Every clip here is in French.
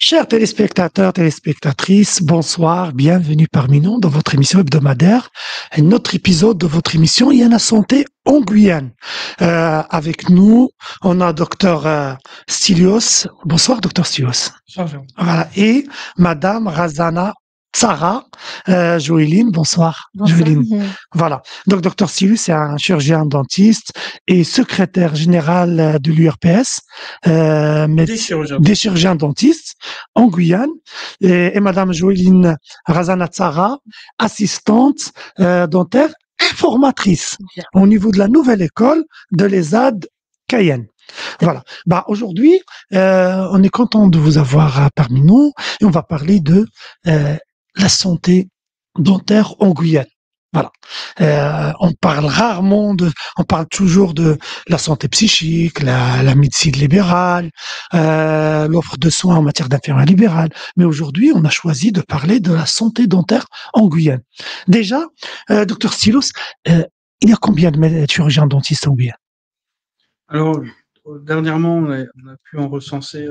Chers téléspectateurs, téléspectatrices, bonsoir, bienvenue parmi nous dans votre émission hebdomadaire, un autre épisode de votre émission Yana Santé en Guyane. Avec nous, on a docteur Stylios. Bonsoir, docteur Stylios. Bonjour. Voilà. Et madame Razana Sarah Joéline. Bonsoir, Bonsoir. Joéline. Voilà. Donc, docteur Stylios, c'est un chirurgien dentiste et secrétaire général de l'URPS, des chirurgiens dentistes en Guyane. Et madame Joéline Razana Sarah, assistante dentaire et formatrice au niveau de la nouvelle école de l'ESAD Cayenne. Voilà. Aujourd'hui, on est content de vous avoir parmi nous et on va parler de la santé dentaire en Guyane. Voilà. On parle toujours de la santé psychique, la médecine libérale, l'offre de soins en matière d'infirmière libérale. Mais aujourd'hui, on a choisi de parler de la santé dentaire en Guyane. Déjà, docteur Stylios, il y a combien de chirurgiens dentistes en Guyane? Alors, dernièrement, on a pu en recenser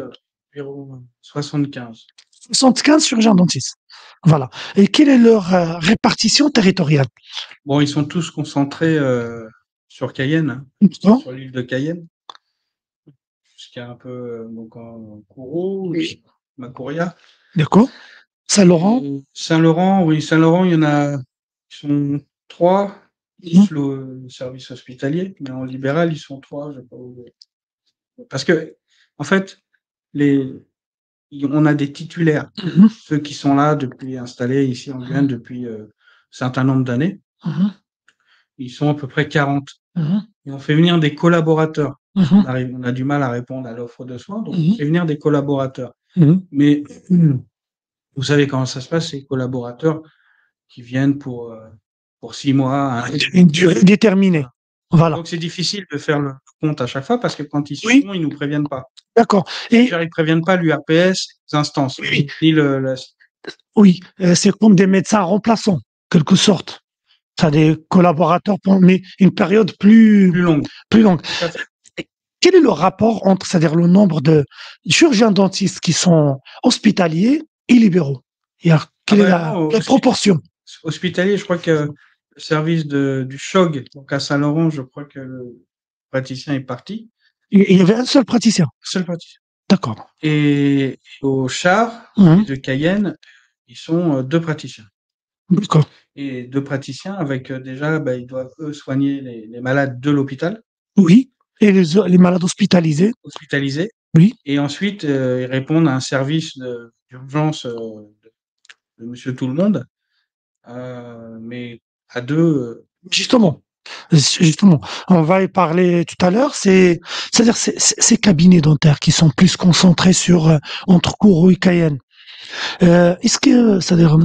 environ 75. 75 chirurgiens dentistes. Voilà. Et quelle est leur répartition territoriale? Bon, ils sont tous concentrés sur Cayenne, sur l'île de Cayenne, jusqu'à un peu donc en Kourou, oui. Macouria. D'accord. Saint-Laurent. Saint-Laurent, oui, Saint-Laurent, il y en a, ils sont 3, plus le service hospitalier, mais en libéral, ils sont 3. Parce que, en fait, on a des titulaires, ceux qui sont là installés ici en Guyane depuis un certain nombre d'années. Ils sont à peu près 40. Et on fait venir des collaborateurs. On a du mal à répondre à l'offre de soins, donc on fait venir des collaborateurs. Mais vous savez comment ça se passe, ces collaborateurs qui viennent pour 6 mois. Une durée déterminée. Voilà. Donc c'est difficile de faire le compte à chaque fois parce que quand ils sont, ils nous préviennent pas. D'accord. Et ils préviennent pas l'URPS, les instances. Oui. Ni Oui, c'est comme des médecins remplaçants, quelque sorte. Ça des collaborateurs pour une période plus longue. Quel est le rapport entre, c'est-à-dire le nombre de chirurgiens dentistes qui sont hospitaliers et libéraux? Quelle est la proportion? Hospitalier, je crois que le service du CHOG, donc à Saint-Laurent, je crois que le praticien est parti. Il y avait un seul praticien? Seul praticien. D'accord. Et au CHAR de Cayenne, ils sont 2 praticiens. D'accord. Et 2 praticiens avec déjà, ils doivent eux soigner les malades de l'hôpital. Oui. Et les malades hospitalisés? Hospitalisés. Oui. Et ensuite, ils répondent à un service d'urgence de Monsieur Tout-le-Monde, mais à 2. Justement, on va y parler tout à l'heure. C'est-à-dire ces cabinets dentaires qui sont plus concentrés sur entre Kourou et Cayenne. Est-ce que, c'est-à-dire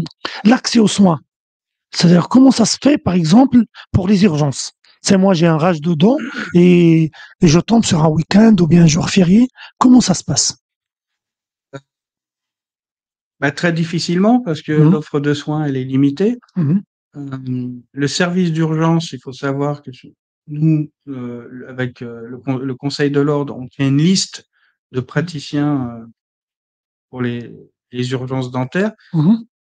l'accès aux soins, c'est-à-dire comment ça se fait, par exemple, pour les urgences? C'est moi, j'ai un rage de dents et je tombe sur un week-end ou bien un jour férié. Comment ça se passe? Très difficilement parce que l'offre de soins elle est limitée. Le service d'urgence, il faut savoir que nous, avec le Conseil de l'ordre, on fait une liste de praticiens pour les urgences dentaires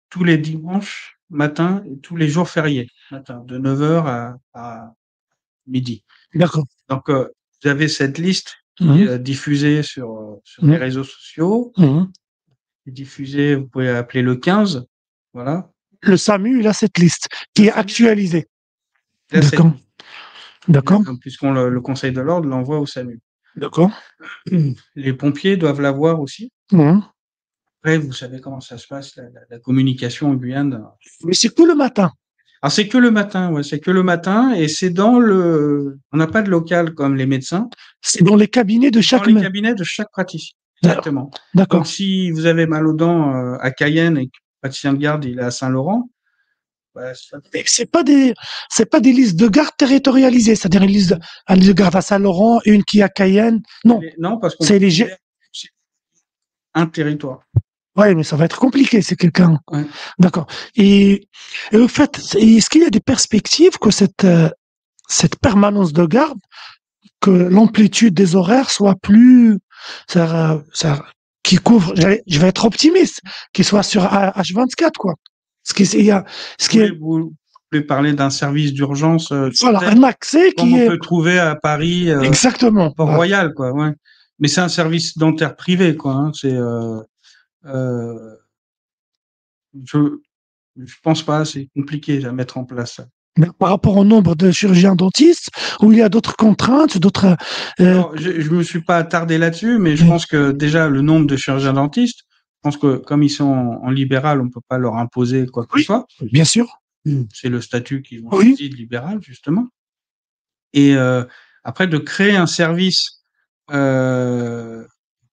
tous les dimanches matin et tous les jours fériés matin, de 9h à midi. D'accord. Donc, vous avez cette liste qui est diffusée sur les réseaux sociaux. Diffusée, vous pouvez appeler le 15. Voilà. Le SAMU, il a cette liste qui est actualisée. D'accord. D'accord. Puisqu'on le Conseil de l'ordre l'envoie au SAMU. D'accord. Les pompiers doivent l'avoir aussi. Après, vous savez comment ça se passe, la communication en Guyane. Mais c'est que le matin. Alors, c'est que le matin, ouais, c'est que le matin et c'est on n'a pas de local comme les médecins. C'est dans les cabinets de chaque les cabinets de chaque praticien. Exactement. D'accord. Donc, si vous avez mal aux dents à Cayenne et que le praticien de garde, il est à Saint-Laurent, c'est pas des listes de garde territorialisées, c'est-à-dire une liste de garde à Saint-Laurent et une qui est à Cayenne. Non. Non, parce que c'est un territoire. Ouais, mais ça va être compliqué, c'est quelqu'un. Ouais. D'accord. Et au fait, est-ce qu'il y a des perspectives que cette permanence de garde, que l'amplitude des horaires soit plus, qui couvre, je vais être optimiste, qui soit sur H24, quoi. Vous pouvez parler d'un service d'urgence, voilà, un accès comme on peut trouver à Paris, exactement, Port-Royal, quoi, ouais. Mais c'est un service dentaire privé, quoi, hein. C'est, je pense pas, c'est compliqué à mettre en place. Par rapport au nombre de chirurgiens dentistes, où il y a d'autres contraintes, d'autres. Je me suis pas attardé là-dessus, mais je pense que déjà le nombre de chirurgiens dentistes, je pense que comme ils sont en libéral, on peut pas leur imposer quoi que ce soit. Bien sûr. C'est le statut qu'ils ont choisi de libéral, justement. Et après, de créer un service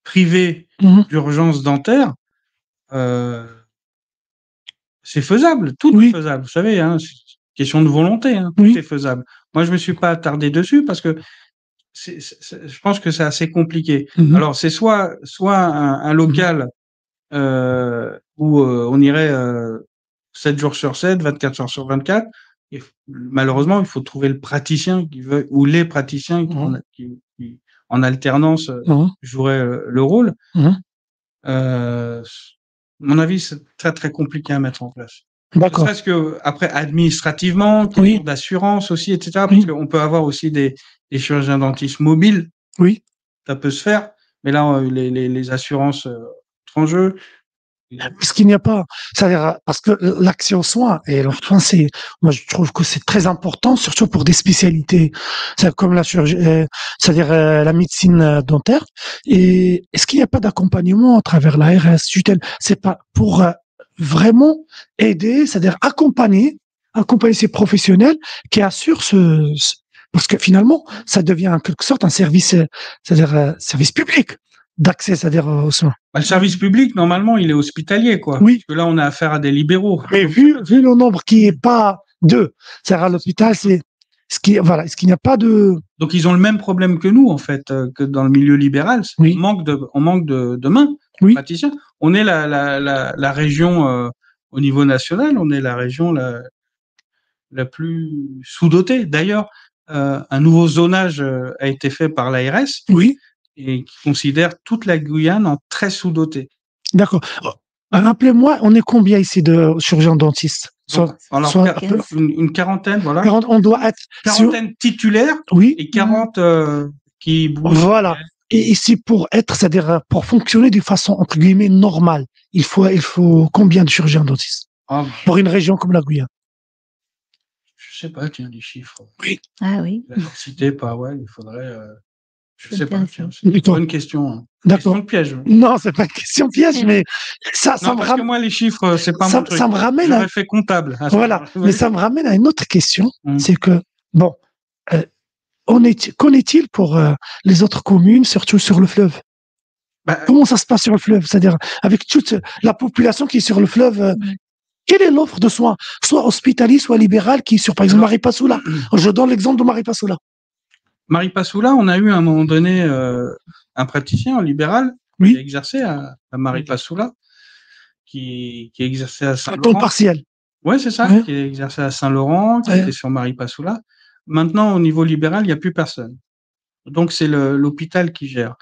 privé d'urgence dentaire, c'est faisable, tout est faisable. Vous savez, hein, c'est une question de volonté, hein, tout est faisable. Moi, je me suis pas attardé dessus parce que je pense que c'est assez compliqué. Alors, c'est soit un local où on irait 7 jours sur 7, 24 heures sur 24. Et malheureusement, il faut trouver le praticien qui veut, ou les praticiens qui en alternance joueraient le rôle. À mon avis, c'est très très compliqué à mettre en place. D'accord. Ne serait-ce que après administrativement, question d'assurance aussi, etc. Parce qu'on peut avoir aussi des chirurgiens dentistes mobiles. Oui. Ça peut se faire, mais là les assurances entrent en jeu. Parce qu'il n'y a pas, c'est-à-dire parce que l'accès aux soins et l'enfant, moi je trouve que c'est très important, surtout pour des spécialités, comme la chirurgie, c'est-à-dire la médecine dentaire. Et est-ce qu'il n'y a pas d'accompagnement à travers l'ARS tutelle? C'est pas pour vraiment aider, c'est-à-dire accompagner ces professionnels qui assurent parce que finalement, ça devient en quelque sorte un service, c'est-à-dire service public d'accès, c'est-à-dire aux soins. Le service public, normalement, il est hospitalier, quoi. Oui. Parce que là, on a affaire à des libéraux. Mais vu le nombre qui est pas c'est-à-dire à l'hôpital, est-ce qu'il n'y a pas de. Donc, ils ont le même problème que nous, en fait, que dans le milieu libéral. Oui. On manque de mains, praticiens. On est la région, au niveau national, on est la région la plus sous-dotée. D'ailleurs, un nouveau zonage a été fait par l'ARS. Oui. Et qui considère toute la Guyane en très sous-dotée. D'accord. Rappelez-moi, on est combien ici de chirurgiens dentistes? Une quarantaine, voilà. On doit être quarantaine titulaires et 40 qui bougent. Voilà. Et ici, c'est-à-dire pour fonctionner de façon entre guillemets normale, il faut combien de chirurgiens dentistes pour une région comme la Guyane? Je sais pas, tiens, les chiffres. Oui. Ah oui. La densité, il faudrait. Je sais pas. C'est une bonne question. Hein. D'accord. Question piège. Non, c'est pas une question piège, mais ça me ramène. Parce que moi, les chiffres, c'est pas mon truc. Ça me ramène. J'aurais fait comptable. Voilà. Mais ça me ramène à une autre question. C'est que bon, qu'en est-il pour les autres communes, surtout sur le fleuve? Comment ça se passe sur le fleuve? C'est-à-dire avec toute la population qui est sur le fleuve. Quelle est l'offre de soins, soit hospitalier, soit libéral, qui est sur, par exemple, Maripasoula? Je donne l'exemple de Maripasoula. Maripasoula, on a eu à un moment donné un praticien libéral qui a exercé à Maripasoula, qui exerçait à Saint-Laurent. Un temps partiel. Oui, c'est ça, qui a exercé à Saint-Laurent, qui était sur Maripasoula. Maintenant, au niveau libéral, il n'y a plus personne. Donc, c'est l'hôpital qui gère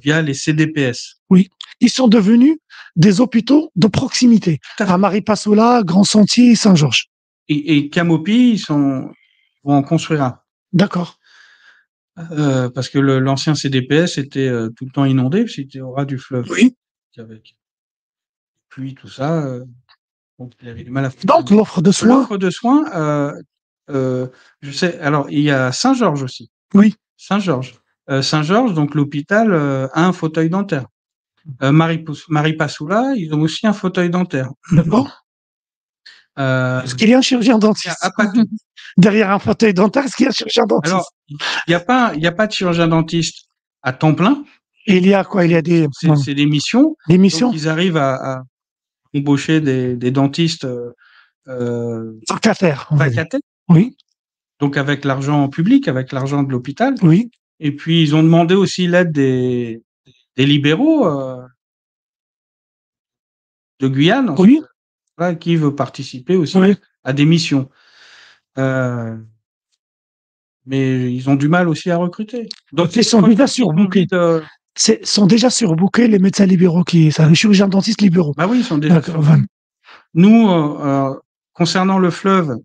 via les CDPS. Oui, ils sont devenus des hôpitaux de proximité. À Maripasoula, Grand Sentier, Saint-Georges. Et Camopi, ils vont en construire un. D'accord. Parce que l'ancien CDPS était tout le temps inondé, parce qu'il était au ras du fleuve. Oui. Avec pluie, tout ça. Donc, il avait du mal à faire. Donc, l'offre de soins. L'offre de soins, je sais. Alors, il y a Saint-Georges aussi. Oui. Saint-Georges. Saint-Georges, donc l'hôpital a un fauteuil dentaire. Maripasoula, ils ont aussi un fauteuil dentaire. D'accord. Est-ce qu'il y a un chirurgien dentiste? Derrière un fauteuil dentaire, est-ce qu'il y a un chirurgien dentiste? Alors, il n'y a pas de chirurgien dentiste à temps plein. Et il y a quoi? Il y a des. C'est des missions. Des missions. Donc, ils arrivent à embaucher des dentistes vacataires. Oui. Donc, avec l'argent public, avec l'argent de l'hôpital. Oui. Et puis, ils ont demandé aussi l'aide des libéraux de Guyane. Oui. Qui veut participer aussi à des missions. Mais ils ont du mal aussi à recruter. Donc, ils sont déjà surbootés. sont déjà surbookés les médecins libéraux les chirurgiens dentistes libéraux. Bah oui, ils sont déjà surbookés. Nous, concernant le fleuve,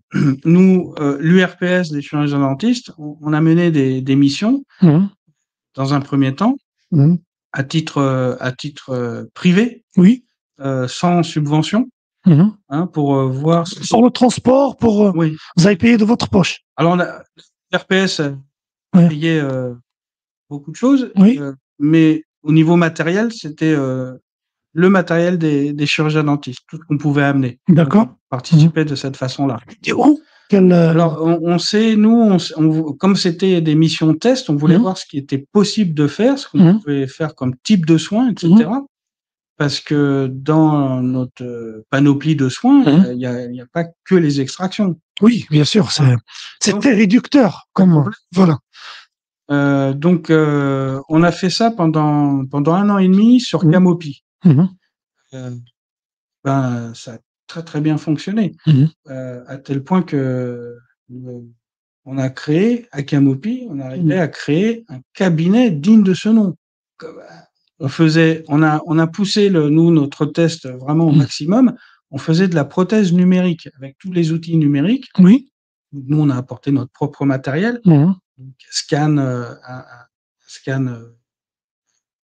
nous, l'URPS des chirurgiens dentistes, on a mené des missions dans un premier temps à titre privé, sans subvention, pour voir. Pour le transport, oui. Vous avez payé de votre poche. Alors, l'URPS a payé beaucoup de choses, mais au niveau matériel, c'était le matériel des chirurgiens dentistes, tout ce qu'on pouvait amener. D'accord. Participer de cette façon-là. Et où Alors, on sait, nous, comme c'était des missions test, on voulait voir ce qui était possible de faire, ce qu'on pouvait faire comme type de soins, etc. Parce que dans notre panoplie de soins, il n'y a pas que les extractions. Oui, bien sûr, c'est très réducteur. Voilà. Donc, on a fait ça pendant 1 an et demi sur Camopi. Ça a très très bien fonctionné, à tel point que on a créé à Camopi, on arrivait à créer un cabinet digne de ce nom. On a poussé notre test vraiment au maximum. On faisait de la prothèse numérique avec tous les outils numériques. Oui. Nous, on a apporté notre propre matériel, scan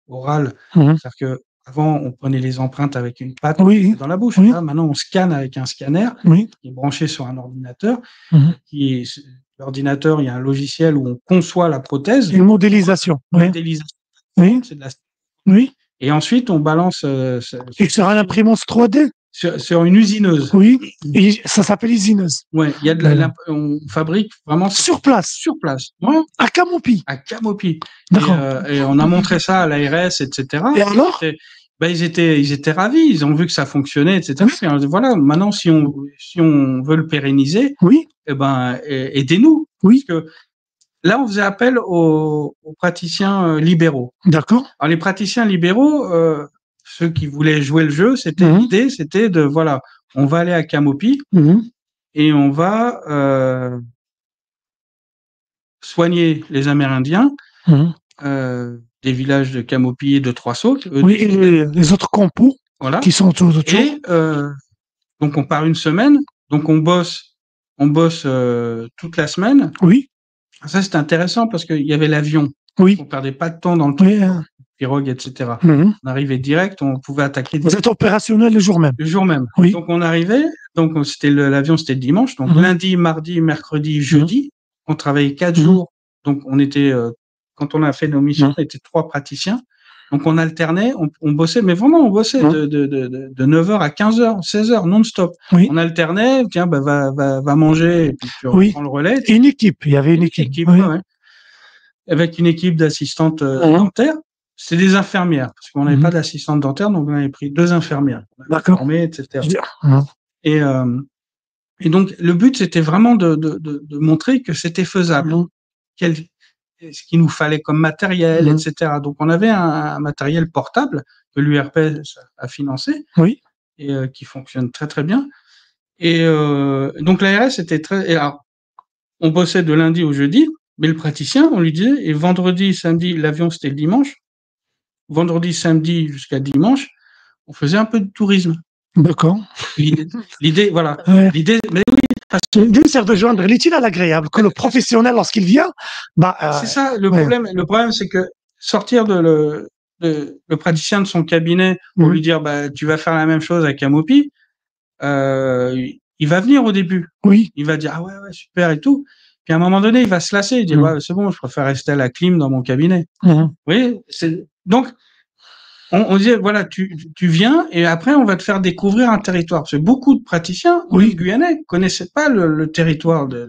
oral. C'est-à-dire que avant, on prenait les empreintes avec une patte dans la bouche. Là, maintenant, on scanne avec un scanner qui est branché sur un ordinateur. L'ordinateur, il y a un logiciel où on conçoit la prothèse. Une modélisation. C'est de la. Et ensuite, on balance. Et sur une imprimante 3D. Sur une usineuse. Oui. Et ça s'appelle usineuse. Ouais. Il y a on fabrique vraiment sur place. Sur place. Ouais. À Camopi. À Camopi. D'accord. Et on a montré ça à l'ARS, etc. Et alors? Ils étaient ravis. Ils ont vu que ça fonctionnait, etc. Et voilà. Maintenant, si on veut le pérenniser, aidez-nous. Oui. Parce que là, on faisait appel aux praticiens libéraux. D'accord. Alors, les praticiens libéraux, ceux qui voulaient jouer le jeu, l'idée, c'était de, voilà, on va aller à Camopi et on va soigner les Amérindiens des villages de Camopi et de Trois-Sautes. Et les autres compos qui sont autour. Et donc, on part une semaine, donc on bosse toute la semaine. Oui. Ça, c'était intéressant parce qu'il y avait l'avion. Oui. On perdait pas de temps dans le pirogue, etc. On arrivait direct, on pouvait attaquer. Vous êtes opérationnel le jour même. Le jour même. Oui. Donc on arrivait, donc l'avion c'était le dimanche, donc lundi, mardi, mercredi, jeudi, on travaillait 4 jours. Donc on était, quand on a fait nos missions, on était 3 praticiens. Donc on alternait, on bossait, mais vraiment on bossait de 9h à 15h, 16h, non-stop. Oui. On alternait, tiens, va manger, et puis tu reprends le relais. Et une équipe, il y avait une équipe. Avec une équipe d'assistantes dentaires. C'est des infirmières, parce qu'on n'avait pas d'assistante dentaire, donc on avait pris 2 infirmières. D'accord. Formées, etc. Et donc, le but, c'était vraiment de montrer que c'était faisable. Ce qu'il nous fallait comme matériel, etc. Donc, on avait un matériel portable que l'URPS a financé. Oui. Et qui fonctionne très, très bien. Et donc, l'ARS était très. Et alors, on bossait de lundi au jeudi, mais le praticien, on lui disait, et vendredi, samedi, l'avion, c'était le dimanche. Vendredi, samedi jusqu'à dimanche, on faisait un peu de tourisme. D'accord. L'idée, voilà. L'idée, mais oui. L'idée, c'est de joindre l'utile à l'agréable. Que le professionnel, lorsqu'il vient, c'est ça. Le problème, c'est que sortir le praticien de son cabinet pour lui dire, tu vas faire la même chose à Camopi, il va venir au début. Oui. Il va dire, ah ouais, super et tout. Puis à un moment donné, il va se lasser. Il dit, c'est bon, je préfère rester à la clim dans mon cabinet. Vous voyez, donc, on dit, voilà, tu viens et après, on va te faire découvrir un territoire. Parce que beaucoup de praticiens, guyanais, connaissaient pas le territoire de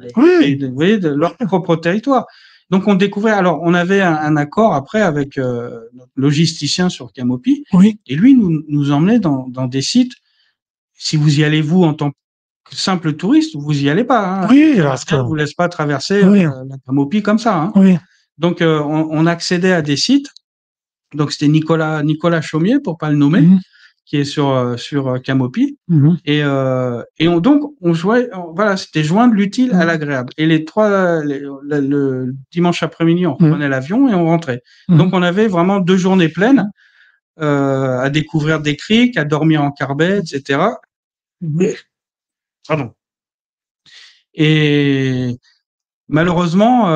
leur propre territoire. Donc, on découvrait. Alors, on avait un accord après avec notre logisticien sur Camopi. Oui. Et lui nous emmenait dans des sites. Si vous y allez, vous, en tant que simple touriste, vous y allez pas. Hein. Oui, on vous laisse pas traverser la Camopi comme ça. Hein. Oui. Donc, on accédait à des sites. Donc, c'était Nicolas Chaumier, pour pas le nommer, qui est sur Camopi. Et donc on jouait, voilà, c'était joindre l'utile à l'agréable. Et le dimanche après-midi, on prenait l'avion et on rentrait. Donc on avait vraiment 2 journées pleines à découvrir des criques, à dormir en carbet, etc. Pardon. Et malheureusement,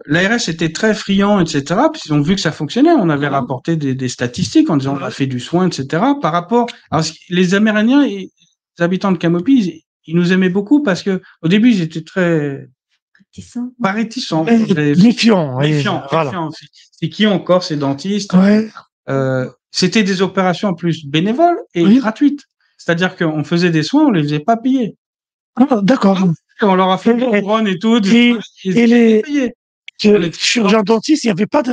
l'ARS était très friand, etc. Puis ils ont vu que ça fonctionnait. On avait rapporté des statistiques en disant on a fait du soin, etc. Par rapport, alors les Amérindiens, les habitants de Camopi, ils nous aimaient beaucoup parce que au début ils étaient très réticents, méfiants. Voilà. C'est qui encore ces dentistes? C'était des opérations en plus bénévoles et gratuites. C'est-à-dire qu'on faisait des soins, on les faisait pas payer. Ah, d'accord. On leur a fait des couronnes et tout. Et les chirurgiens dentistes, il n'y avait pas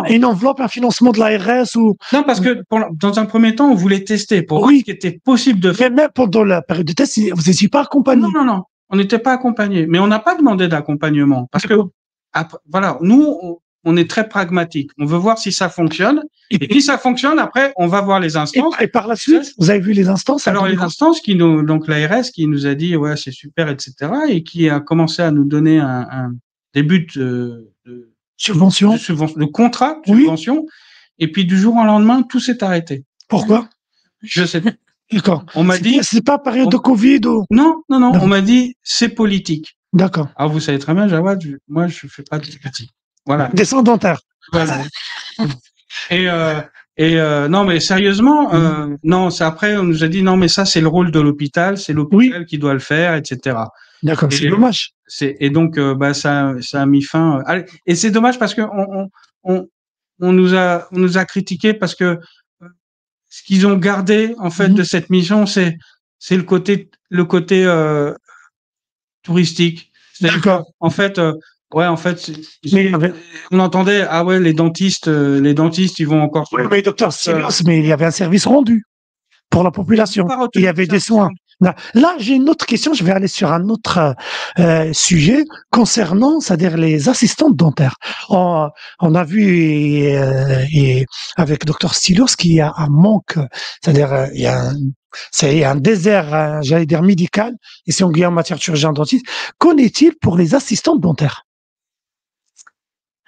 une enveloppe, un financement de l'ARS ou... Non, parce que dans un premier temps, on voulait tester pour voir ce qui était possible de faire. Mais même pendant la période de test, vous n'étiez pas accompagné. Non. On n'était pas accompagné. Mais on n'a pas demandé d'accompagnement. Parce que, après, voilà, nous, on est très pragmatique. On veut voir si ça fonctionne. Et si ça fonctionne, après, on va voir les instances. Et par la suite, vous avez vu les instances? Alors, les instances donc l'ARS qui nous a dit, ouais, c'est super, etc. Et qui a commencé à nous donner un début de subvention, de contrat de subvention. Et puis, du jour au lendemain, tout s'est arrêté. Pourquoi? Je sais pas. D'accord. On m'a dit. C'est pas période de Covid ou? Non. On m'a dit, c'est politique. D'accord. Alors, vous savez très bien, Jawad, moi, je fais pas de politique. Voilà. Des soins dentaires. Voilà. Non, mais sérieusement, non, c'est après, on nous a dit, non, mais ça, c'est le rôle de l'hôpital, c'est l'hôpital qui doit le faire, etc. D'accord, c'est dommage. Et donc, ça a mis fin. Et c'est dommage parce que on nous a critiqué parce que ce qu'ils ont gardé, en fait, de cette mission, c'est le côté touristique. D'accord. En fait, on entendait, ah ouais, les dentistes, ils vont encore. Oui, mais docteur Silos, mais il y avait un service rendu pour la population. Il y avait des soins. Là, j'ai une autre question. Je vais aller sur un autre sujet concernant, c'est-à-dire les assistantes dentaires. On a vu et avec docteur Silos qu'il y a un manque, c'est-à-dire il y a un désert, j'allais dire médical, ici en Guyane en matière de chirurgien dentiste. Qu'en est-il pour les assistantes dentaires?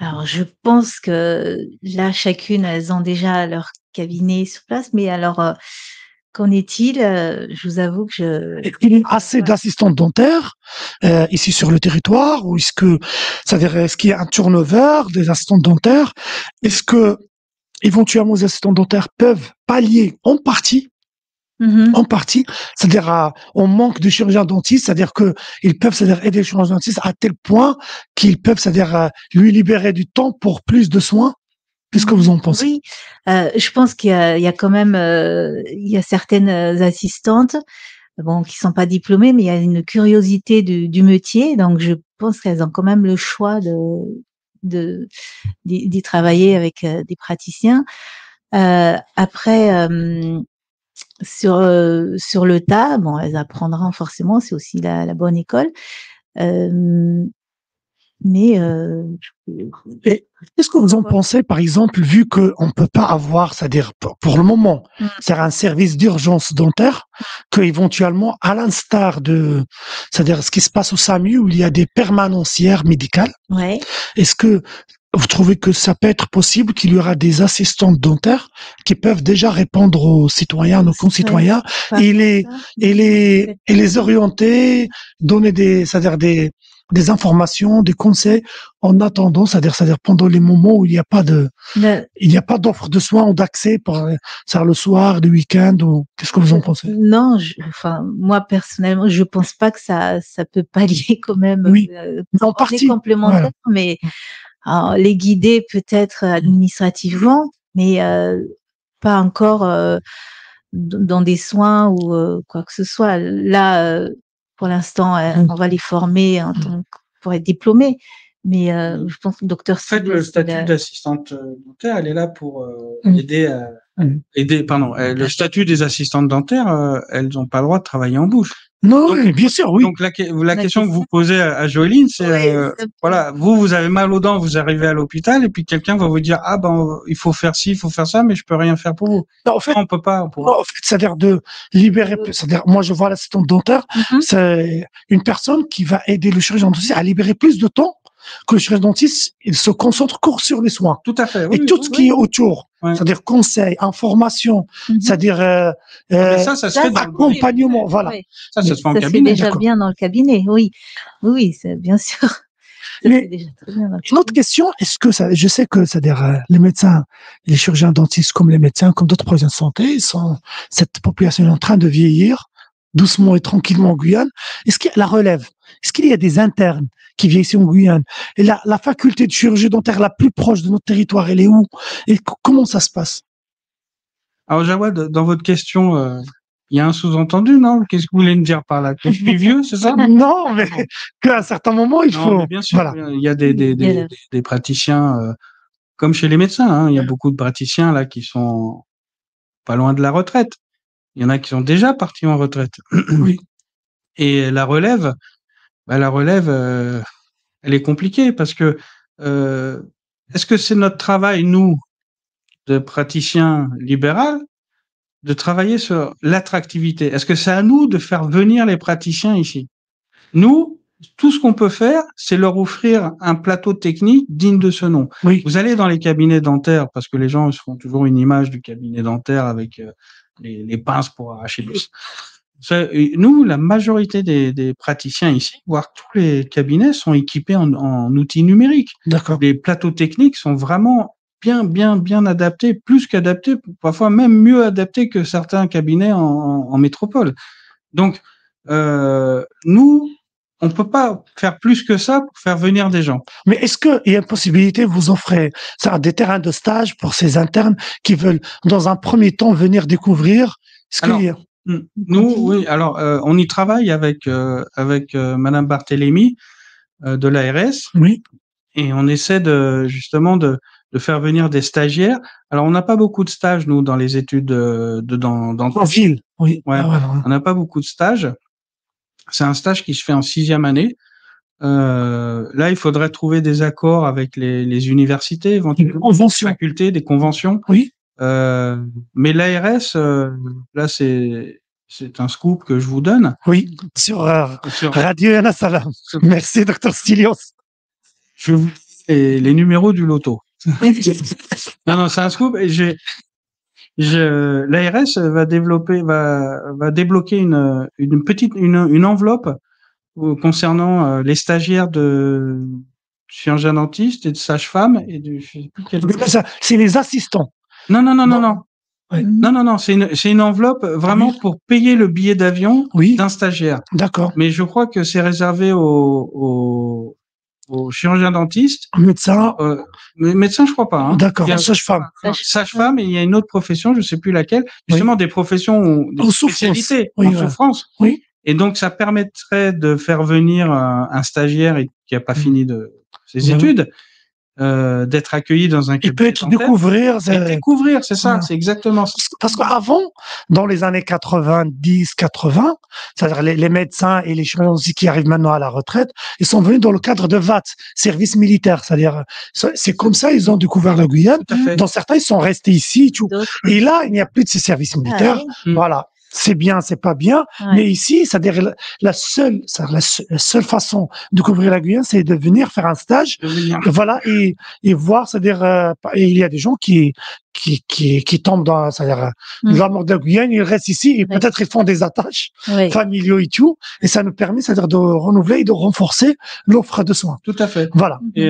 Alors, je pense que là, chacune, elles ont déjà leur cabinet sur place, mais alors, qu'en est-il? Je vous avoue que Est-ce qu'il y a assez d'assistantes dentaires ici sur le territoire, ou est-ce qu'il y a un turnover des assistantes dentaires? Est-ce que éventuellement les assistantes dentaires peuvent pallier en partie, c'est-à-dire on manque de chirurgiens dentistes, c'est-à-dire que ils peuvent, c'est-à-dire aider le chirurgien dentiste à tel point qu'ils peuvent, c'est-à-dire lui libérer du temps pour plus de soins. Qu'est-ce que vous en pensez? Oui, je pense qu'il y a quand même, il y a certaines assistantes, bon, qui sont pas diplômées, mais il y a une curiosité du métier, donc je pense qu'elles ont quand même le choix d'y travailler avec des praticiens. Après, sur le tas, bon, elles apprendront forcément, c'est aussi la bonne école. Mais qu'est-ce que vous en pensez, par exemple, vu qu'on ne peut pas avoir, c'est-à-dire pour le moment, c'est un service d'urgence dentaire, qu'éventuellement, à l'instar de, c'est-à-dire ce qui se passe au SAMU, où il y a des permanencières médicales, est-ce que vous trouvez que ça peut être possible qu'il y aura des assistantes dentaires qui peuvent déjà répondre aux citoyens, nos concitoyens, et les orienter, donner c'est-à-dire des informations, des conseils en attendant, c'est-à-dire pendant les moments où il n'y a pas d'offre de soins ou d'accès pour le soir, le week-end, ou qu'est-ce que vous en pensez? Non, moi personnellement, je pense pas que ça peut pallier quand même. En partie complémentaire, mais les guider peut-être administrativement, mais pas encore dans des soins ou quoi que ce soit. Là, pour l'instant, on va les former pour être diplômés, mais je pense que docteur. En fait, le statut d'assistante dentaire, elle est là pour aider le statut des assistantes dentaires, elles n'ont pas le droit de travailler en bouche. Non, donc, bien sûr, oui. Donc la question que vous posez à Joëline, c'est voilà, vous avez mal aux dents, vous arrivez à l'hôpital et puis quelqu'un va vous dire il faut faire ci, il faut faire ça, mais je peux rien faire pour vous. Non, en fait, on peut pas. Non, en fait, c'est-à-dire de libérer. C'est-à-dire, moi, je vois l'assistante dentaire, c'est une personne qui va aider le chirurgien dentiste à libérer plus de temps que le chirurgien dentiste. Il se concentre court sur les soins. Tout à fait. Et tout ce qui est autour. C'est-à-dire conseil, information, c'est-à-dire ça se fait accompagnement, voilà. Ça se fait en cabinet. C'est déjà bien dans le cabinet, oui, c'est bien sûr. Mais déjà très bien une autre question, est-ce que je sais que c'est-à-dire les médecins, les chirurgiens dentistes comme les médecins, comme d'autres professionnels de santé, cette population est en train de vieillir doucement et tranquillement en Guyane. Est-ce qu'il y a la relève? Est-ce qu'il y a des internes qui viennent ici en Guyane? Et la faculté de chirurgie dentaire la plus proche de notre territoire, elle est où? Et comment ça se passe? Alors Jawad, dans votre question, il y a un sous-entendu, non? Qu'est-ce que vous voulez me dire par là? Que je suis vieux, c'est ça? Non, mais qu'à un certain moment, il faut. Bien sûr, voilà. Il y a des praticiens, comme chez les médecins, hein, il y a beaucoup de praticiens là qui sont pas loin de la retraite. Il y en a qui sont déjà partis en retraite. Oui. Et la relève, elle est compliquée parce que est-ce que c'est notre travail, nous, de praticiens libéraux, de travailler sur l'attractivité? Est-ce que c'est à nous de faire venir les praticiens ici? Nous, tout ce qu'on peut faire, c'est leur offrir un plateau technique digne de ce nom. Oui. Vous allez dans les cabinets dentaires, parce que les gens se font toujours une image du cabinet dentaire avec les pinces pour arracher l'os. Nous, la majorité des praticiens ici, voire tous les cabinets, sont équipés en outils numériques. D'accord. Les plateaux techniques sont vraiment bien adaptés, plus qu'adaptés, parfois même mieux adaptés que certains cabinets en métropole. Donc, nous, on peut pas faire plus que ça pour faire venir des gens. Mais est-ce qu'il y a une possibilité, vous offrez des terrains de stage pour ces internes qui veulent, dans un premier temps, venir découvrir ce qu'il y a? Nous, oui. Alors, on y travaille avec Madame Barthélémy de l'ARS. Oui. Et on essaie justement de faire venir des stagiaires. Alors, on n'a pas beaucoup de stages, nous, dans les études en ville. Oui. Ouais. On n'a pas beaucoup de stages. C'est un stage qui se fait en 6e année. Là, il faudrait trouver des accords avec les universités, éventuellement, des facultés, des conventions. Oui. Mais l'ARS, là, c'est un scoop que je vous donne. Oui, sur Radio Yana Salam. Merci, Dr Stilios. Je vous dis les numéros du loto. Non, c'est un scoop. Et l'ARS va débloquer une enveloppe concernant les stagiaires de chirurgien dentiste et de sage-femme et de. C'est les assistants. Non. Ouais. Non, c'est une enveloppe vraiment pour payer le billet d'avion d'un stagiaire. D'accord. Mais je crois que c'est réservé aux chirurgiens dentistes. Médecins. Médecins, je crois pas. Hein. D'accord. Sage-femme. Sage-femme, et il y a une autre profession, je sais plus laquelle. Justement, des professions, des spécialités en souffrance. Oui. Et donc, ça permettrait de faire venir un stagiaire qui a pas fini de ses études. D'être accueilli dans un cabinet. Il peut découvrir. Découvrir, c'est ça, c'est exactement ça. Parce qu'avant, dans les années 90, 80, c'est-à-dire les médecins et les chirurgiens qui arrivent maintenant à la retraite, ils sont venus dans le cadre de VAT, service militaire. C'est-à-dire, c'est comme ça ils ont découvert la Guyane. Dans certains, ils sont restés ici. Et là, il n'y a plus de ces services militaires. Voilà. C'est bien, c'est pas bien, mais ici, c'est-à-dire la seule façon de couvrir la Guyane, c'est de venir faire un stage, voilà, et voir, c'est-à-dire, il y a des gens qui tombent dans, c'est-à-dire, l'amour de la Guyane, ils restent ici et peut-être ils font des attaches familiaux et tout, et ça nous permet, c'est-à-dire, de renouveler et de renforcer l'offre de soins. Tout à fait. Voilà. Et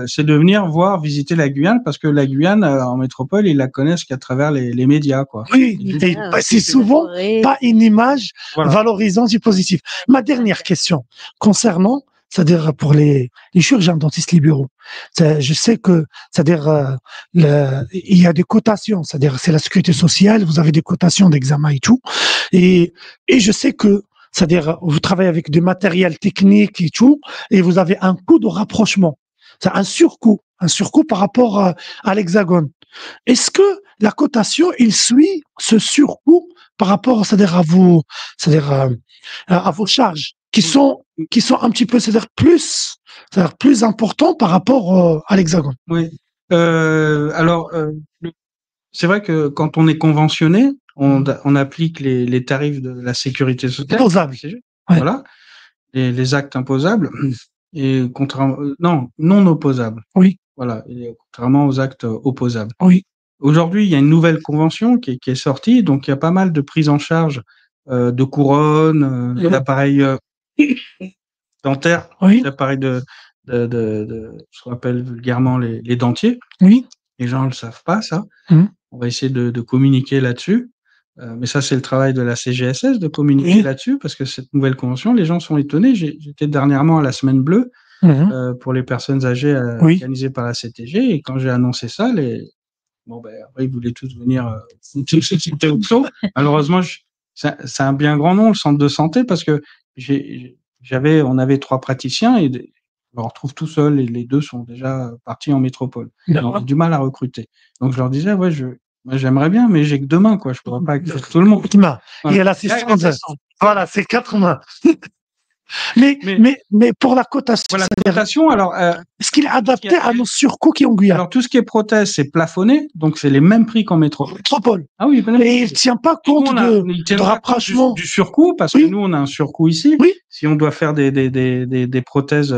c'est de venir visiter la Guyane, parce que la Guyane, en métropole, ils la connaissent qu'à travers les médias, quoi. Oui, c'est souvent pas une image valorisante et positive. Ma dernière question concernant, c'est-à-dire pour les chirurgiens dentistes libéraux, je sais que, c'est-à-dire il y a des cotations, c'est-à-dire c'est la sécurité sociale, vous avez des cotations d'examen et tout, et je sais que, c'est-à-dire vous travaillez avec du matériel technique et tout, et vous avez un coût de rapprochement, c'est un surcoût par rapport à l'Hexagone. Est-ce que la cotation, il suit ce surcoût par rapport, c'est-à-dire à vos charges qui sont un petit peu, c'est-à-dire plus importants par rapport à l'Hexagone. Oui. Alors, c'est vrai que quand on est conventionné, on applique les tarifs de la sécurité sociale. Imposables. Ouais. Voilà. Les actes imposables et non opposables. Oui. Voilà. Et contrairement aux actes opposables. Oui. Aujourd'hui, il y a une nouvelle convention qui est sortie, donc il y a pas mal de prises en charge de couronnes, d'appareils dentaires, d'appareils de ce qu'on appelle vulgairement les dentiers. Oui. Les gens ne le savent pas, ça. On va essayer de communiquer là-dessus. Mais ça, c'est le travail de la CGSS de communiquer là-dessus, parce que cette nouvelle convention, les gens sont étonnés. J'étais dernièrement à la Semaine Bleue pour les personnes âgées organisées par la CTG, et quand j'ai annoncé ça, après, ils voulaient tous venir. C'était au show. Malheureusement, c'est un bien grand nom, le centre de santé, parce que on avait 3 praticiens et on leur retrouve tout seul, et les 2 sont déjà partis en métropole. On a du mal à recruter. Donc je leur disais, moi, j'aimerais bien, mais j'ai que 2 mains, quoi. Je pourrais pas accueillir tout le monde. Voilà. Et l'assistante. Voilà, c'est 4 mains. Mais pour la cotation. Pour la cotation, alors. Est-ce qu'il est adapté à nos surcoûts qui ont Guyane? Alors, tout ce qui est prothèse, c'est plafonné, donc c'est les mêmes prix qu'en métropole. Ah oui, et il ne tient pas compte de rapprochement. Du surcoût, parce que nous, on a un surcoût ici. Oui. Si on doit faire des prothèses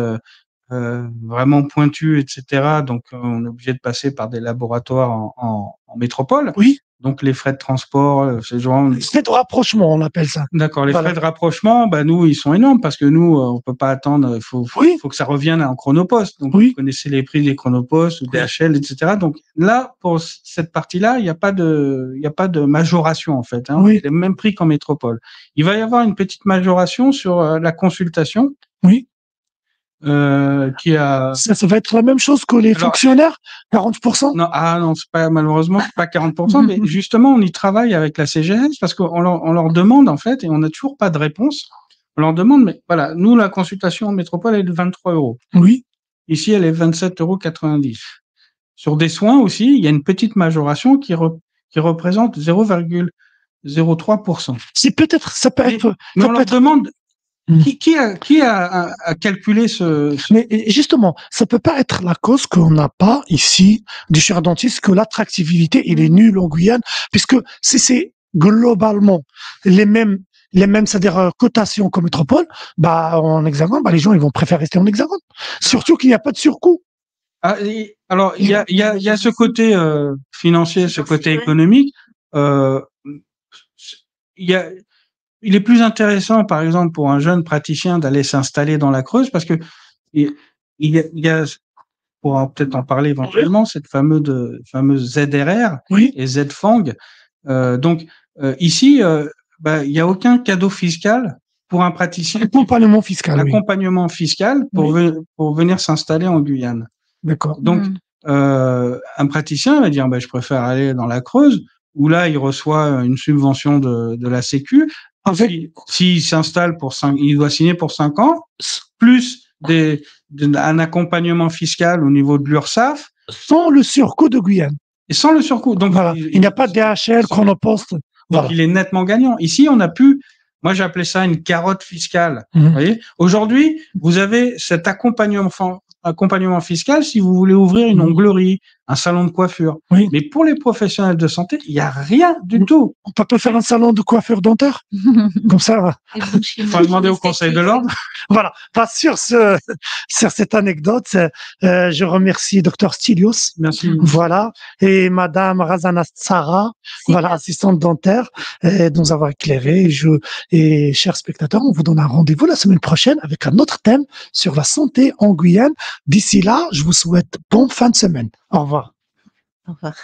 vraiment pointues, etc., donc on est obligé de passer par des laboratoires en métropole. Oui. Donc les frais de transport, ces gens. Les frais de rapprochement, on appelle ça. D'accord. Les frais de rapprochement, nous, ils sont énormes, parce que nous, on peut pas attendre. Il faut que ça revienne en chronopost. Donc vous connaissez les prix des chronopost ou DHL, etc. Donc là, pour cette partie-là, il n'y a pas de majoration, en fait. C'est les mêmes prix qu'en métropole. Il va y avoir une petite majoration sur la consultation. Oui. Ça va être la même chose que les fonctionnaires, 40%? Non, c'est pas, malheureusement, c'est pas 40%, mais justement, on y travaille avec la CGS, parce qu'on leur demande, en fait, et on n'a toujours pas de réponse. On leur demande, mais voilà, nous, la consultation en métropole, elle est de 23 €. Oui. Ici, elle est 27,90 €. Sur des soins aussi, il y a une petite majoration qui représente 0,03%. C'est peut-être, ça peut être. Mais on leur demande. Qui a calculé ce... Mais justement, ça peut pas être la cause qu'on n'a pas ici du chirurgien dentiste, que l'attractivité il est nulle en Guyane, puisque si c'est globalement les mêmes, c'est-à-dire cotations qu'en métropole, en Hexagone, les gens ils vont préférer rester en Hexagone. Surtout qu'il n'y a pas de surcoût. Alors il y a ce côté financier, ce côté économique. Il est plus intéressant, par exemple, pour un jeune praticien d'aller s'installer dans la Creuse, parce que il y a, pour peut-être en parler éventuellement, cette fameuse ZRR et ZFANG. Donc ici, il y a aucun cadeau fiscal pour un praticien. Accompagnement fiscal. Accompagnement fiscal pour venir s'installer en Guyane. D'accord. Donc un praticien va dire, je préfère aller dans la Creuse, où là il reçoit une subvention de la Sécu. S'il s'installe il doit signer pour 5 ans, plus un accompagnement fiscal au niveau de l'URSSAF. Sans le surcoût de Guyane. Et sans le surcoût. Donc, il n'y a pas de DHL, chronopost. Donc, il est nettement gagnant. Ici, on a moi, j'ai appelé ça une carotte fiscale. Vous voyez? Aujourd'hui, vous avez cet accompagnement fiscal si vous voulez ouvrir une onglerie, un salon de coiffure. Mais pour les professionnels de santé, il n'y a rien du tout. On peut pas faire un salon de coiffure dentaire? Comme ça. Il faut demander au Conseil de l'Ordre. Voilà. Sur cette anecdote, je remercie Dr Stilios. Merci. Voilà. Et Madame Razana Tsara, assistante dentaire, de nous avoir éclairé. Et chers spectateurs, on vous donne un rendez-vous la semaine prochaine avec un autre thème sur la santé en Guyane. D'ici là, je vous souhaite bonne fin de semaine. Au revoir. Au revoir.